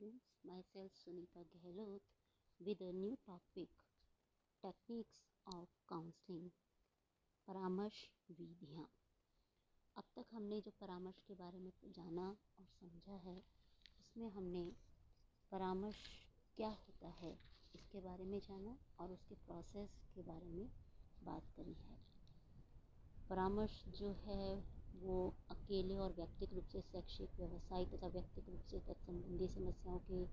students, myself Sunita Gehlot with a new topic, techniques of counseling, परामर्श विधियाँ। अब तक हमने जो परामर्श के बारे में जाना और समझा है, उसमें हमने परामर्श क्या होता है इसके बारे में जाना और उसके प्रोसेस के बारे में बात करी है। परामर्श जो है वो अकेले और व्यक्तिगत रूप से शैक्षिक, व्यावसायिक तथा व्यक्तिगत रूप से तत्संबंधी समस्याओं के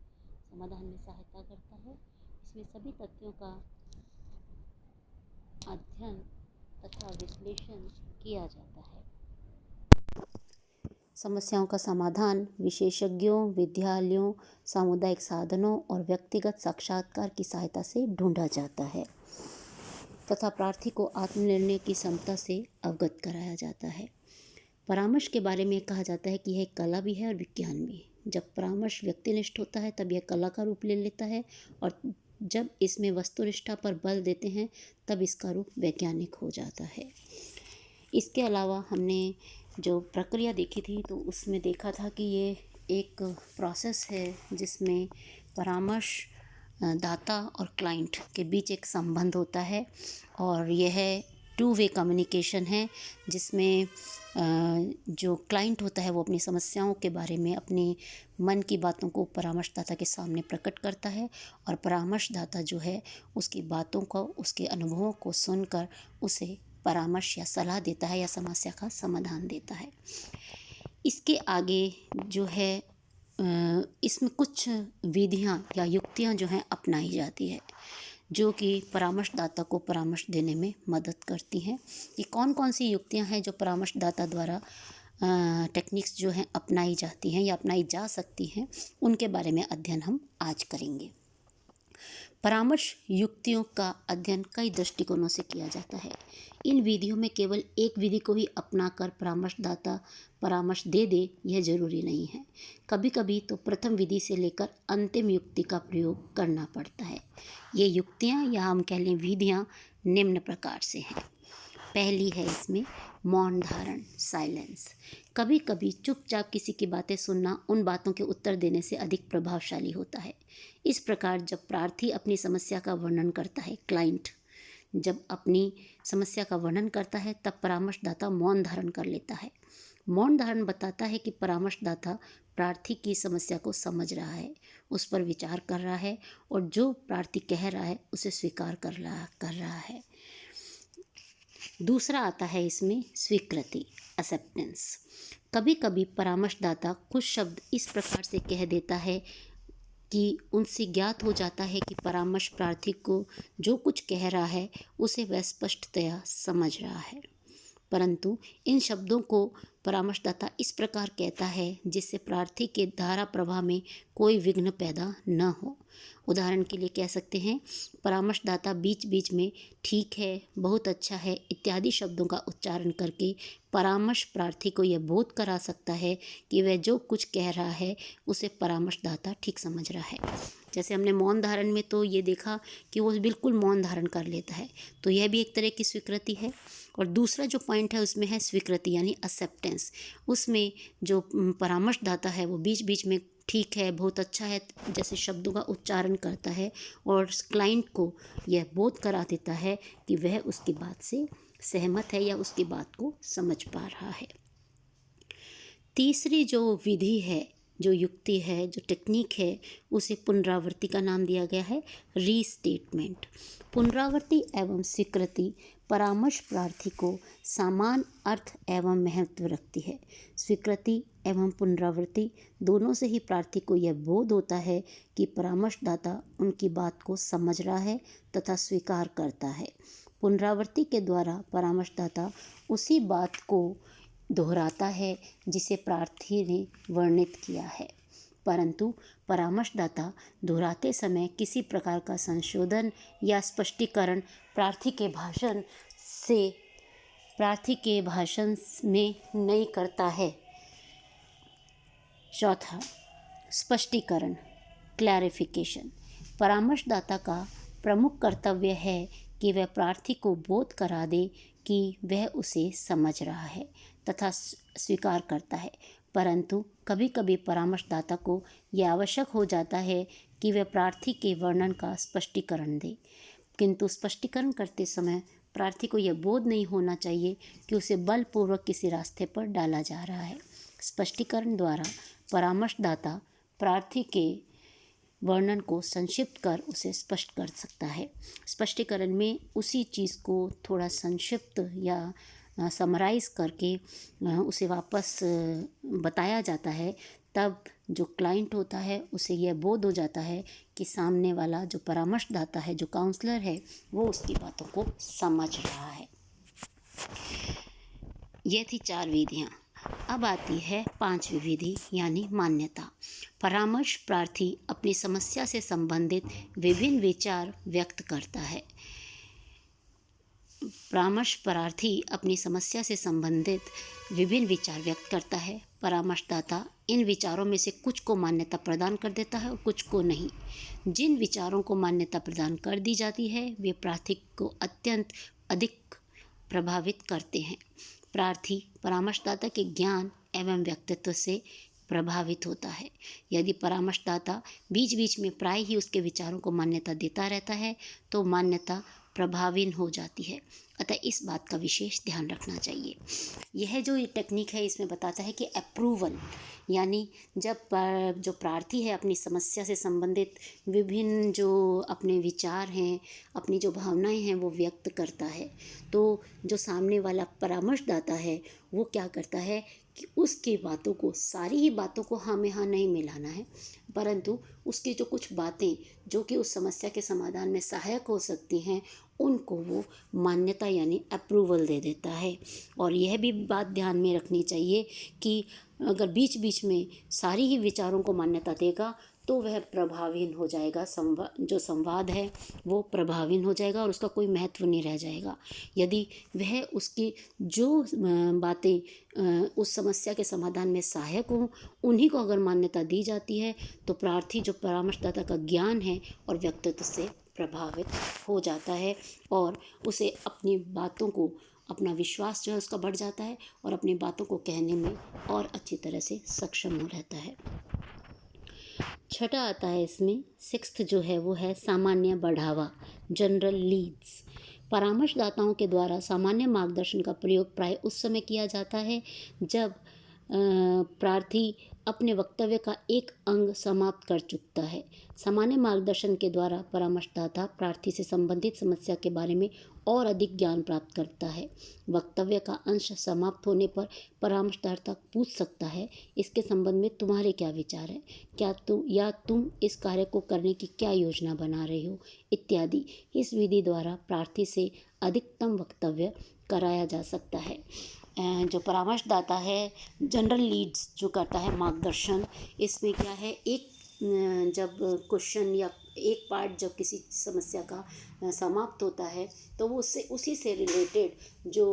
समाधान में सहायता करता है। इसमें सभी तथ्यों का अध्ययन तथा विश्लेषण किया जाता है। समस्याओं का समाधान विशेषज्ञों, विद्यालयों, सामुदायिक साधनों और व्यक्तिगत साक्षात्कार की सहायता से ढूंढा जाता है तथा प्रार्थी को आत्मनिर्णय की क्षमता से अवगत कराया जाता है। परामर्श के बारे में कहा जाता है कि यह एक कला भी है और विज्ञान भी। जब परामर्श व्यक्तिनिष्ठ होता है तब यह कला का रूप ले लेता है, और जब इसमें वस्तुनिष्ठता पर बल देते हैं तब इसका रूप वैज्ञानिक हो जाता है। इसके अलावा हमने जो प्रक्रिया देखी थी तो उसमें देखा था कि ये एक प्रोसेस है जिसमें परामर्श दाता और क्लाइंट के बीच एक संबंध होता है, और यह 2 वे कम्युनिकेशन है जिसमें जो क्लाइंट होता है वो अपनी समस्याओं के बारे में अपनी मन की बातों को परामर्शदाता के सामने प्रकट करता है, और परामर्शदाता जो है उसकी बातों को, उसके अनुभवों को सुनकर उसे परामर्श या सलाह देता है या समस्या का समाधान देता है। इसके आगे जो है इसमें कुछ विधियाँ या युक्तियाँ जो हैं अपनाई जाती है जो कि परामर्शदाता को परामर्श देने में मदद करती हैं। ये कौन कौन सी युक्तियाँ हैं जो परामर्शदाता द्वारा टेक्निक्स जो हैं अपनाई जाती हैं या अपनाई जा सकती हैं, उनके बारे में अध्ययन हम आज करेंगे। परामर्श युक्तियों का अध्ययन कई दृष्टिकोणों से किया जाता है। इन विधियों में केवल एक विधि को ही अपनाकर परामर्शदाता परामर्श दे यह जरूरी नहीं है। कभी कभी तो प्रथम विधि से लेकर अंतिम युक्ति का प्रयोग करना पड़ता है। ये युक्तियाँ या हम कह लें विधियाँ निम्न प्रकार से हैं। पहली है इसमें मौन धारण, साइलेंस। कभी कभी चुपचाप किसी की बातें सुनना उन बातों के उत्तर देने से अधिक प्रभावशाली होता है। इस प्रकार जब प्रार्थी अपनी समस्या का वर्णन करता है, क्लाइंट जब अपनी समस्या का वर्णन करता है, तब परामर्शदाता मौन धारण कर लेता है। मौन धारण बताता है कि परामर्शदाता प्रार्थी की समस्या को समझ रहा है, उस पर विचार कर रहा है और जो प्रार्थी कह रहा है उसे स्वीकार कर रहा है। दूसरा आता है इसमें स्वीकृति, एक्सेप्टेंस। कभी कभी परामर्शदाता कुछ शब्द इस प्रकार से कह देता है कि उनसे ज्ञात हो जाता है कि परामर्श प्रार्थी को जो कुछ कह रहा है उसे वह स्पष्टतया समझ रहा है, परंतु इन शब्दों को परामर्शदाता इस प्रकार कहता है जिससे प्रार्थी के धारा प्रवाह में कोई विघ्न पैदा न हो। उदाहरण के लिए कह सकते हैं, परामर्शदाता बीच बीच में ठीक है, बहुत अच्छा है इत्यादि शब्दों का उच्चारण करके परामर्श प्रार्थी को यह बोध करा सकता है कि वह जो कुछ कह रहा है उसे परामर्शदाता ठीक समझ रहा है। जैसे हमने मौन धारण में तो ये देखा कि वो बिल्कुल मौन धारण कर लेता है, तो यह भी एक तरह की स्वीकृति है। और दूसरा जो पॉइंट है उसमें है स्वीकृति यानी एक्सेप्टेंस। उसमें जो परामर्शदाता है वो बीच बीच में ठीक है, बहुत अच्छा है जैसे शब्दों का उच्चारण करता है और क्लाइंट को यह बोध करा देता है कि वह उसकी बात से सहमत है या उसकी बात को समझ पा रहा है। तीसरी जो विधि है, जो युक्ति है, जो टेक्निक है, उसे पुनरावृत्ति का नाम दिया गया है, रीस्टेटमेंट। पुनरावृत्ति एवं स्वीकृति परामर्श प्रार्थी को समान अर्थ एवं महत्व रखती है। स्वीकृति एवं पुनरावृत्ति दोनों से ही प्रार्थी को यह बोध होता है कि परामर्शदाता उनकी बात को समझ रहा है तथा स्वीकार करता है। पुनरावृत्ति के द्वारा परामर्शदाता उसी बात को दोहराता है जिसे प्रार्थी ने वर्णित किया है, परंतु परामर्शदाता दोहराते समय किसी प्रकार का संशोधन या स्पष्टीकरण प्रार्थी के भाषण में नहीं करता है। चौथा, स्पष्टीकरण, क्लैरिफिकेशन। परामर्शदाता का प्रमुख कर्तव्य है कि वह प्रार्थी को बोध करा दे कि वह उसे समझ रहा है तथा स्वीकार करता है। परंतु कभी कभी परामर्शदाता को यह आवश्यक हो जाता है कि वह प्रार्थी के वर्णन का स्पष्टीकरण दे, किंतु स्पष्टीकरण करते समय प्रार्थी को यह बोध नहीं होना चाहिए कि उसे बलपूर्वक किसी रास्ते पर डाला जा रहा है। स्पष्टीकरण द्वारा परामर्शदाता प्रार्थी के वर्णन को संक्षिप्त कर उसे स्पष्ट कर सकता है। स्पष्टीकरण में उसी चीज़ को थोड़ा संक्षिप्त या समराइज करके उसे वापस बताया जाता है। तब जो क्लाइंट होता है उसे यह बोध हो जाता है कि सामने वाला जो परामर्शदाता है, जो काउंसलर है, वो उसकी बातों को समझ रहा है। ये थी 4 विधियाँ। अब आती है 5वीं विधि यानी मान्यता। परामर्श प्रार्थी अपनी समस्या से संबंधित विभिन्न विचार व्यक्त करता है। परामर्श प्रार्थी अपनी समस्या से संबंधित विभिन्न विचार व्यक्त करता है। परामर्शदाता इन विचारों में से कुछ को मान्यता प्रदान कर देता है और कुछ को नहीं। जिन विचारों को मान्यता प्रदान कर दी जाती है वे प्रार्थी को अत्यंत अधिक प्रभावित करते हैं। प्रार्थी परामर्शदाता के ज्ञान एवं व्यक्तित्व से प्रभावित होता है। यदि परामर्शदाता बीच बीच में प्राय ही उसके विचारों को मान्यता देता रहता है तो मान्यता प्रभावीन हो जाती है। अतः इस बात का विशेष ध्यान रखना चाहिए। यह जो टेक्निक है इसमें बताता है कि अप्रूवल यानी जब जो प्रार्थी है अपनी समस्या से संबंधित विभिन्न जो अपने विचार हैं, अपनी जो भावनाएं हैं वो व्यक्त करता है, तो जो सामने वाला परामर्शदाता है वो क्या करता है कि उसकी बातों को, सारी ही बातों को हाँ में हाँ नहीं मिलाना है, परंतु उसकी जो कुछ बातें जो कि उस समस्या के समाधान में सहायक हो सकती हैं उनको वो मान्यता यानी अप्रूवल दे देता है। और यह भी बात ध्यान में रखनी चाहिए कि अगर बीच बीच में सारी ही विचारों को मान्यता देगा तो वह प्रभावीन हो जाएगा, जो संवाद है वो प्रभावीन हो जाएगा और उसका कोई महत्व नहीं रह जाएगा। यदि वह उसकी जो बातें उस समस्या के समाधान में सहायक हों उन्हीं को अगर मान्यता दी जाती है तो प्रार्थी जो परामर्शदाता का ज्ञान है और व्यक्तित्व से प्रभावित हो जाता है और उसे अपनी बातों को, अपना विश्वास जो है उसका बढ़ जाता है और अपनी बातों को कहने में और अच्छी तरह से सक्षम हो रहता है। छठा आता है इसमें, 6th जो है वो है सामान्य बढ़ावा, जनरल लीड्स। परामर्शदाताओं के द्वारा सामान्य मार्गदर्शन का प्रयोग प्राय उस समय किया जाता है जब प्रार्थी अपने वक्तव्य का एक अंग समाप्त कर चुकता है। सामान्य मार्गदर्शन के द्वारा परामर्शदाता प्रार्थी से संबंधित समस्या के बारे में और अधिक ज्ञान प्राप्त करता है। वक्तव्य का अंश समाप्त होने पर परामर्शदाता पूछ सकता है, इसके संबंध में तुम्हारे क्या विचार है, क्या तुम इस कार्य को करने की क्या योजना बना रहे हो, इत्यादि। इस विधि द्वारा प्रार्थी से अधिकतम वक्तव्य कराया जा सकता है। जो परामर्शदाता है जनरल लीड्स जो करता है मार्गदर्शन, इसमें क्या है, एक जब क्वेश्चन या एक पार्ट जब किसी समस्या का समाप्त होता है तो वो उससे उसी से रिलेटेड जो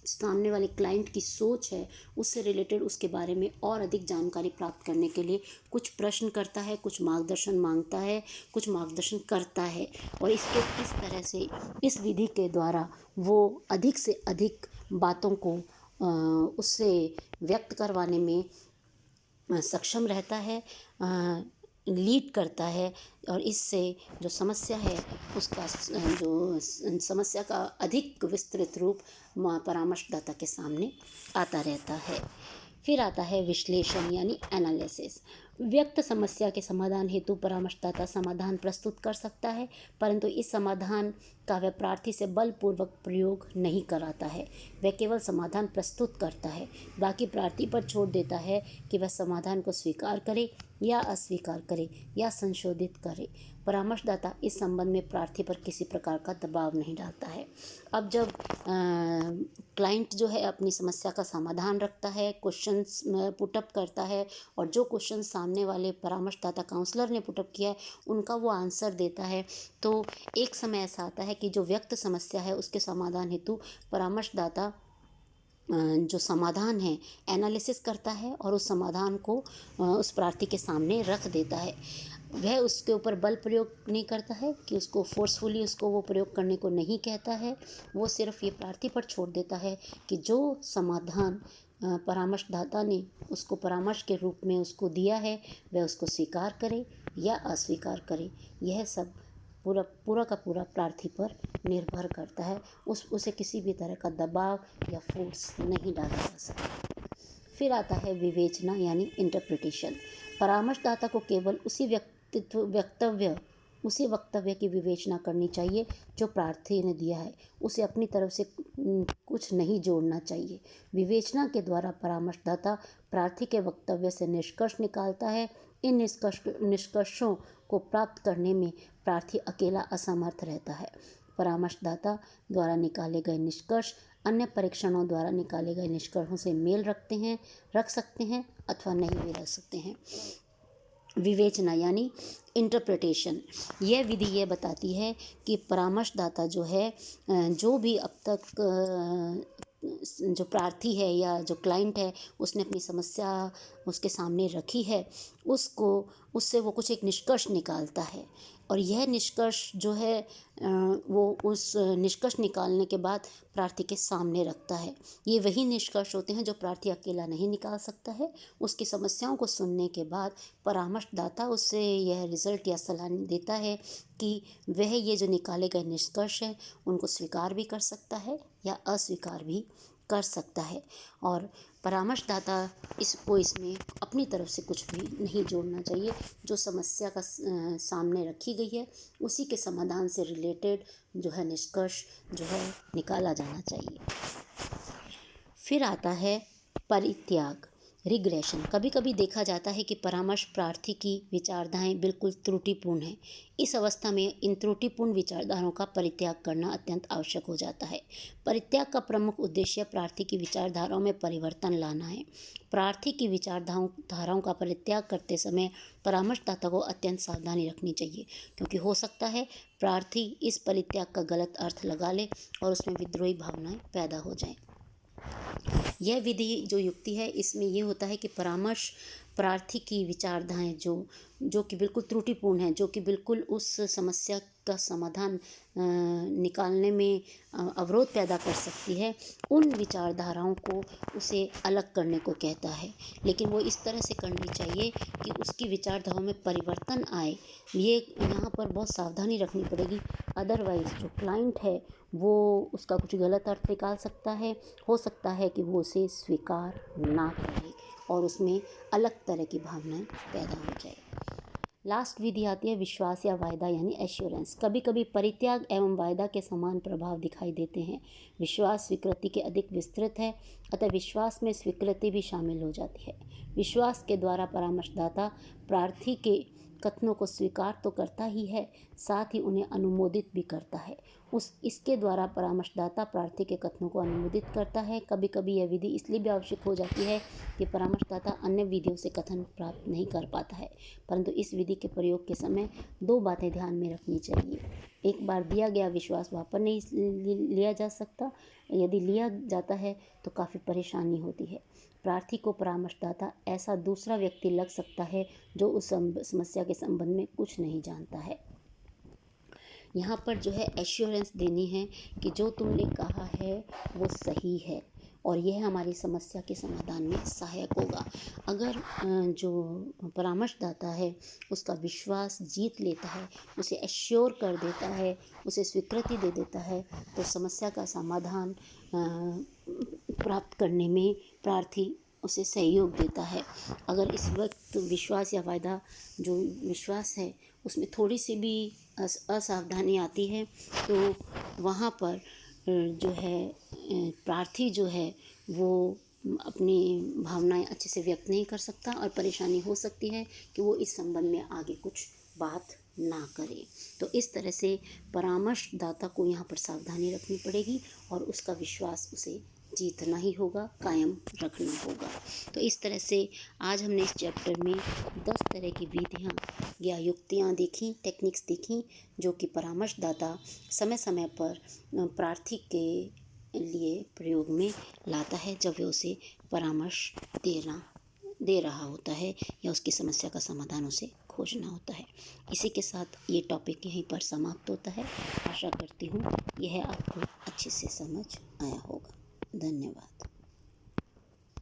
सामने वाले क्लाइंट की सोच है उससे रिलेटेड उसके बारे में और अधिक जानकारी प्राप्त करने के लिए कुछ प्रश्न करता है, कुछ मार्गदर्शन मांगता है, कुछ मार्गदर्शन करता है। और इसको किस तरह से इस विधि के द्वारा वो अधिक से अधिक बातों को उससे व्यक्त करवाने में सक्षम रहता है, लीड करता है और इससे जो समस्या है उसका जो समस्या का अधिक विस्तृत रूप परामर्शदाता के सामने आता रहता है। फिर आता है विश्लेषण यानी एनालिसिस। व्यक्त समस्या के समाधान हेतु परामर्शदाता समाधान प्रस्तुत कर सकता है, परंतु इस समाधान का वह प्रार्थी से बलपूर्वक प्रयोग नहीं कराता है। वह केवल समाधान प्रस्तुत करता है, बाकी प्रार्थी पर छोड़ देता है कि वह समाधान को स्वीकार करे या अस्वीकार करे या संशोधित करे। परामर्शदाता इस संबंध में प्रार्थी पर किसी प्रकार का दबाव नहीं डालता है। अब जब क्लाइंट जो है अपनी समस्या का समाधान रखता है, क्वेश्चंस पुटअप करता है और जो क्वेश्चन सामने वाले परामर्शदाता काउंसलर ने पुटअप किया है उनका वो आंसर देता है, तो एक समय ऐसा आता है कि जो व्यक्त समस्या है उसके समाधान हेतु परामर्शदाता जो समाधान है एनालिसिस करता है और उस समाधान को उस प्रार्थी के सामने रख देता है। वह उसके ऊपर बल प्रयोग नहीं करता है कि उसको फोर्सफुली उसको वो प्रयोग करने को नहीं कहता है, वो सिर्फ ये प्रार्थी पर छोड़ देता है कि जो समाधान परामर्शदाता ने उसको परामर्श के रूप में उसको दिया है वह उसको स्वीकार करे या अस्वीकार करे, यह सब पूरा का पूरा प्रार्थी पर निर्भर करता है। उसे किसी भी तरह का दबाव या फोर्स नहीं डाला जा सकता। फिर आता है विवेचना यानी इंटरप्रिटेशन। परामर्शदाता को केवल उसी वक्तव्य की विवेचना करनी चाहिए जो प्रार्थी ने दिया है, उसे अपनी तरफ से कुछ नहीं जोड़ना चाहिए। विवेचना के द्वारा परामर्शदाता प्रार्थी के वक्तव्य से निष्कर्ष निकालता है। इन निष्कर्षों को प्राप्त करने में प्रार्थी अकेला असमर्थ रहता है। परामर्शदाता द्वारा निकाले गए निष्कर्ष अन्य परीक्षणों द्वारा निकाले गए निष्कर्षों से मेल रख सकते हैं अथवा नहीं भी रख सकते हैं। विवेचना यानी इंटरप्रिटेशन, यह विधि ये बताती है कि परामर्शदाता जो है जो भी अब तक जो प्रार्थी है या जो क्लाइंट है उसने अपनी समस्या उसके सामने रखी है, उससे वो कुछ एक निष्कर्ष निकालता है और यह निष्कर्ष जो है वो उस निष्कर्ष निकालने के बाद प्रार्थी के सामने रखता है। ये वही निष्कर्ष होते हैं जो प्रार्थी अकेला नहीं निकाल सकता है। उसकी समस्याओं को सुनने के बाद परामर्शदाता उससे यह रिजल्ट या सलाह देता है कि वह ये जो निकाले गए निष्कर्ष हैं उनको स्वीकार भी कर सकता है या अस्वीकार भी कर सकता है। और परामर्शदाता इसमें अपनी तरफ से कुछ भी नहीं जोड़ना चाहिए। जो समस्या का सामने रखी गई है उसी के समाधान से रिलेटेड जो है निष्कर्ष जो है निकाला जाना चाहिए। फिर आता है परित्याग, रिग्रेशन। कभी कभी देखा जाता है कि परामर्श प्रार्थी की विचारधाराएं बिल्कुल त्रुटिपूर्ण हैं। इस अवस्था में इन त्रुटिपूर्ण विचारधाराओं का परित्याग करना अत्यंत आवश्यक हो जाता है। परित्याग का प्रमुख उद्देश्य प्रार्थी की विचारधाराओं में परिवर्तन लाना है। प्रार्थी की विचारधाराओं का परित्याग करते समय परामर्शदाता को अत्यंत सावधानी रखनी चाहिए, क्योंकि हो सकता है प्रार्थी इस परित्याग का गलत अर्थ लगा ले और उसमें विद्रोही भावनाएं पैदा हो जाएं। यह विधि जो युक्ति है इसमें ये होता है कि परामर्श प्रार्थी की विचारधाराएं जो कि बिल्कुल त्रुटिपूर्ण है, जो कि बिल्कुल उस समस्या का समाधान निकालने में अवरोध पैदा कर सकती है, उन विचारधाराओं को उसे अलग करने को कहता है। लेकिन वो इस तरह से करनी चाहिए कि उसकी विचारधाराओं में परिवर्तन आए। ये यहाँ पर बहुत सावधानी रखनी पड़ेगी, अदरवाइज़ जो क्लाइंट है वो उसका कुछ गलत अर्थ निकाल सकता है। हो सकता है कि वो उसे स्वीकार ना करे और उसमें अलग तरह की भावनाएं पैदा हो जाए। लास्ट विधि आती है विश्वास या वायदा यानी एश्योरेंस। कभी कभी परित्याग एवं वायदा के समान प्रभाव दिखाई देते हैं। विश्वास स्वीकृति के अधिक विस्तृत है, अतः विश्वास में स्वीकृति भी शामिल हो जाती है। विश्वास के द्वारा परामर्शदाता प्रार्थी के कथनों को स्वीकार तो करता ही है, साथ ही उन्हें अनुमोदित भी करता है। इसके द्वारा परामर्शदाता प्रार्थी के कथनों को अनुमोदित करता है। कभी कभी यह विधि इसलिए भी आवश्यक हो जाती है कि परामर्शदाता अन्य विधियों से कथन प्राप्त नहीं कर पाता है, परंतु इस विधि के प्रयोग के समय दो बातें ध्यान में रखनी चाहिए। एक बार दिया गया विश्वास वापस नहीं लिया जा सकता, यदि लिया जाता है तो काफ़ी परेशानी होती है। प्रार्थी को परामर्शदाता ऐसा दूसरा व्यक्ति लग सकता है जो उस समस्या के संबंध में कुछ नहीं जानता है। यहाँ पर जो है एश्योरेंस देनी है कि जो तुमने कहा है वो सही है और यह हमारी समस्या के समाधान में सहायक होगा। अगर जो परामर्शदाता है उसका विश्वास जीत लेता है, उसे एश्योर कर देता है, उसे स्वीकृति दे देता है, तो समस्या का समाधान प्राप्त करने में प्रार्थी उसे सहयोग देता है। अगर इस वक्त विश्वास या वायदा जो विश्वास है उसमें थोड़ी सी भी असावधानी आती है तो वहाँ पर जो है प्रार्थी जो है वो अपनी भावनाएं अच्छे से व्यक्त नहीं कर सकता और परेशानी हो सकती है कि वो इस संबंध में आगे कुछ बात ना करे। तो इस तरह से परामर्शदाता को यहाँ पर सावधानी रखनी पड़ेगी और उसका विश्वास उसे जीतना ही होगा, कायम रखना होगा। तो इस तरह से आज हमने इस चैप्टर में 10 तरह की विधियाँ या युक्तियाँ देखी, टेक्निक्स देखी, जो कि परामर्शदाता समय समय पर प्रार्थी के लिए प्रयोग में लाता है जब वे उसे परामर्श दे रहा होता है या उसकी समस्या का समाधान उसे खोजना होता है। इसी के साथ ये टॉपिक यहीं पर समाप्त होता है। आशा करती हूँ यह आपको अच्छे से समझ आया होगा। धन्यवाद।